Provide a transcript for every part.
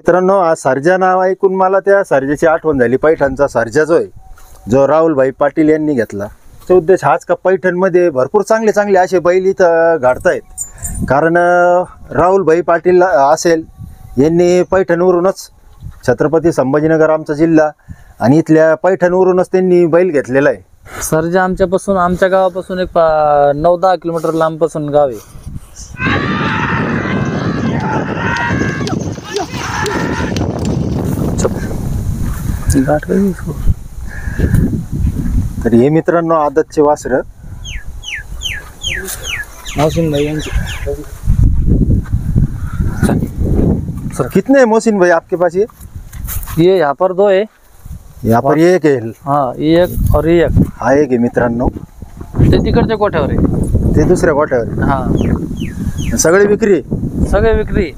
मित्रांनो, आज सर्जा नाव ऐकून मला त्या सर्जाची आठवण झाली. पैठणचा सर्जा जो राहुलभाई पाटील यांनी घेतला. तो उद्देश हाच का पैठणमध्ये भरपूर चांगले चांगले असे बैल इथं घडतायत. कारण राहुलभाई पाटील असेल यांनी पैठणवरूनच छत्रपती संभाजीनगर आमचा जिल्हा आणि इथल्या पैठणवरूनच त्यांनी बैल घेतलेला आहे. सर्जा आमच्या गावापासून एक 9-10 किलोमीटर लांबपासून गाव आहे. तर हे मित्रांनो आदतचे वासर मोहसिन भाई यांचे. सर कितने है मोहसिन भाई आपके पास? ये यहाँ पर 2 है. यहाँ पर एक है. हाँ, एक और एक. हा एक आहे मित्रांनो. ते तिकडच्या कोठ्यावर आहे. ते दुसऱ्या गोठ्यावर. हा, सगळे विक्री. सगळे विक्री.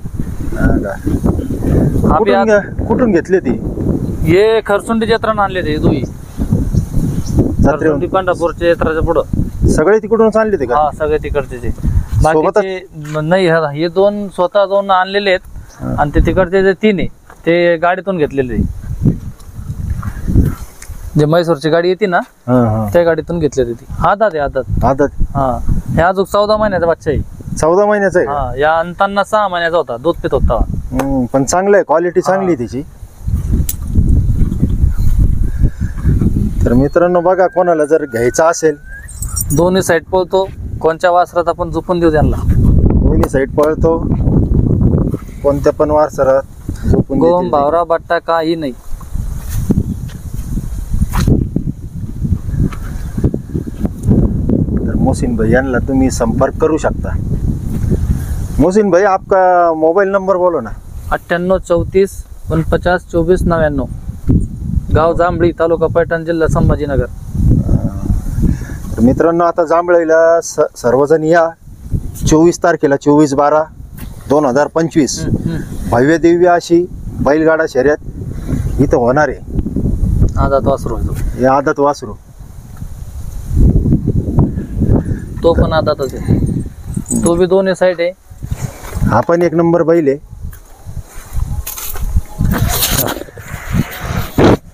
कुठून घेतले ती? ये खरसुंडी जत्रा आणले ते दोघी. खरसुंडी पंढरपूरच्या जत्राच्या पुढं सगळे तिकडूनच आणले ते का? हा, सगळे तिकडचे ते. बाकीचे नाही. हे 2 स्वतः 2 आणलेले आहेत आणि ते तिकडचे जे 3 आहे ते गाडीतून घेतलेले. जे म्हैसूरची गाडी येते ना त्या गाडीतून घेतलेली ती. आदत आहे. आदत. हा, हे अजून 14 महिन्याचा बच्चा आहे. 14 महिन्याचा आहे. हा, या अंतांना 6 महिन्याचा होता. दूध पित होता. पण चांगलं आहे, क्वालिटी चांगली त्याची. तर मित्रांनो बघा, कोणाला जर घ्यायचा असेल, दोन्ही साईड पळतो. कोणत्या वासरात आपण झोपून देऊ त्यांना. दोन्ही साईड पळतो, कोणत्या पण वासरात झोपून गोम भावरा बट्टा काही नाही. तर मोहसिन भाई यांना तुम्ही संपर्क करू शकता. मोहसिन भाई आपका मोबाइल नंबर बोलो ना. 98 34 49 24 99. गाव जांभळी, तालुका पैठण, जिल्हा संभाजीनगर. तर मित्रांनो, आता जांभळीला सर्वजण या. 24 तारखेला 24/12/2025 भव्य दिव्य अशी बैलगाडा शर्यत इथं होणार आहे. आदत वासरू. हे आदत वासरू. तो पण आदतच आहे. तो भी दोन्ही साईड आहे. हा पण 1 नंबर बैल आहे.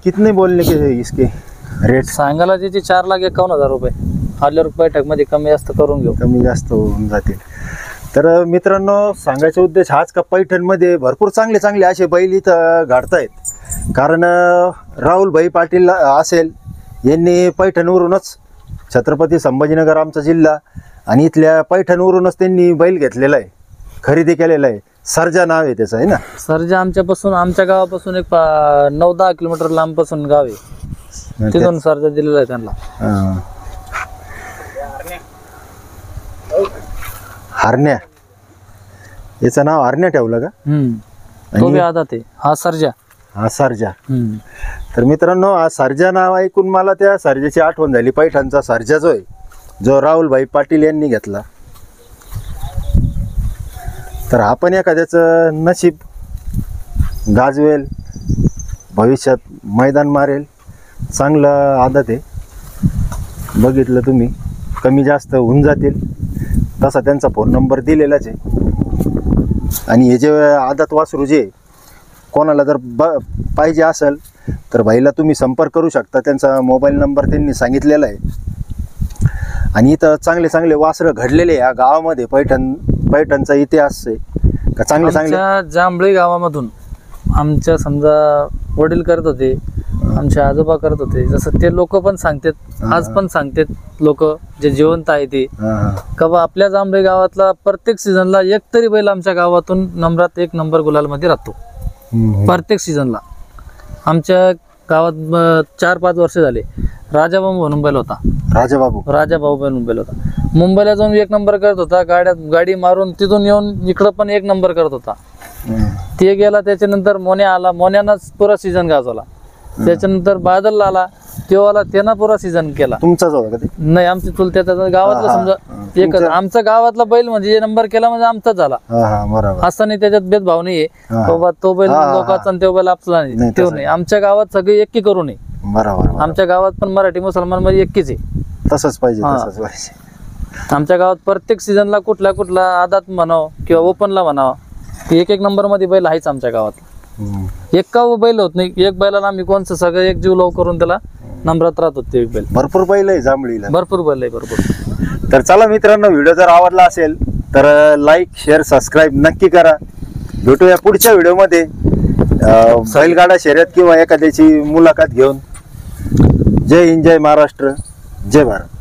कितने बोलने के इसके रेट? सांगायला त्याची 4,51,000 रुपये. आल्यावर बैठक मध्ये कमी जास्त करून घेऊ. कमी जास्त होऊन जातील. तर मित्रांनो, सांगायचा उद्देश हाच का पैठणमध्ये भरपूर चांगले चांगले असे बैल इथं घडतायत. कारण राहुलभाई पाटील असेल यांनी पैठणवरूनच छत्रपती संभाजीनगर आमचा जिल्हा आणि इथल्या पैठणवरूनच त्यांनी बैल घेतलेला आहे, खरेदी केलेला आहे. सर्जा नाव आहे त्याचं, आहे ना? सर्जा आमच्या गावापासून एक 9-10 किलोमीटर लांबपासून गाव आहे. तिथून सर्जा दिलेला आहे त्यांना. हरण्या, याचं नाव हरण्या ठेवलं का? तो बी आदत आहे. हा सर्जा. हा सर्जा. तर मित्रांनो, आज सर्जा नाव ऐकून मला त्या सर्जाची आठवण झाली. पैठणचा सर्जा जो राहुलभाई पाटील यांनी घेतला. तर आपण एखाद्याचं नशीब गाजवेल, भविष्यात मैदान मारेल. चांगलं आदत आहे. बघितलं तुम्ही, कमी जास्त होऊन जातील. तसा त्यांचा फोन नंबर दिलेलाच आहे. आणि हे जे आदत वासरू जे कोणाला जर पाहिजे असेल तर भाईला तुम्ही संपर्क करू शकता. त्यांचा मोबाईल नंबर त्यांनी सांगितलेला आहे. आणि इथं चांगले चांगले वासरं घडलेले या गावामध्ये. पैठणचा इतिहास आहे का चांगले जांभळी गावामधून आमच्या समजा वडील करत होते, आमचे आजोबा करत होते. जसं ते लोक पण सांगतात, आज पण सांगतात लोक जे जिवंत आहे ते, का बा आपल्या जांभळी गावातला प्रत्येक सीझनला एक तरी बैल आमच्या गावातून नंबरात 1 नंबर गुलाल मध्ये राहतो. प्रत्येक सीझनला आमच्या गावात 4-5 वर्ष झाले. राजाबाबू म्हणून बैल होता. राजाबाबू म्हणून बैल होता. मुंबईला जाऊन 1 नंबर करत होता. गाडी मारून तिथून येऊन इकडं पण 1 नंबर करत होता. ते गेला. त्याच्यानंतर मोन्या आला. मोन्यानंच पुरा सीझन गाजवला. त्याच्यानंतर बादल आला. त्यानं पुरा सीझन केला. तुमचाच होता का? नाही, आमची चुलत्याचा गावातला समजा एकच. आमचा गावातला बैल म्हणजे नंबर केला म्हणजे आमचाच झाला. असं नाही, त्याच्यात भेदभाव नाहीये. तो बैल लोकांचा आणि तो बैल आपला नाही, तो नाही. आमच्या गावात सगळे एकी करू नये. आमच्या गावात पण मराठी मुसलमान मध्ये एकीच आहे. तसंच पाहिजे. आमच्या गावात प्रत्येक सीझनला कुठला आदात म्हणावं किंवा ओपनला म्हणावं, 1 नंबर मध्ये बैल आहेच आमच्या गावात. एका बैल होत नाही, एक बैलाला आम्ही कोणचं सगळं एक जीव लव करून त्याला नम्रात राहत होते. एक बैल भरपूर बैल आहे जांभळीला. भरपूर बैल आहे भरपूर. तर चला मित्रांनो, व्हिडिओ जर आवडला असेल तर लाईक शेअर सबस्क्राईब नक्की करा. भेटूया पुढच्या व्हिडिओमध्ये बैलगाडा शर्यत किंवा एखाद्याची मुलाखत घेऊन. जय हिंद, जय महाराष्ट्र, जय भारत.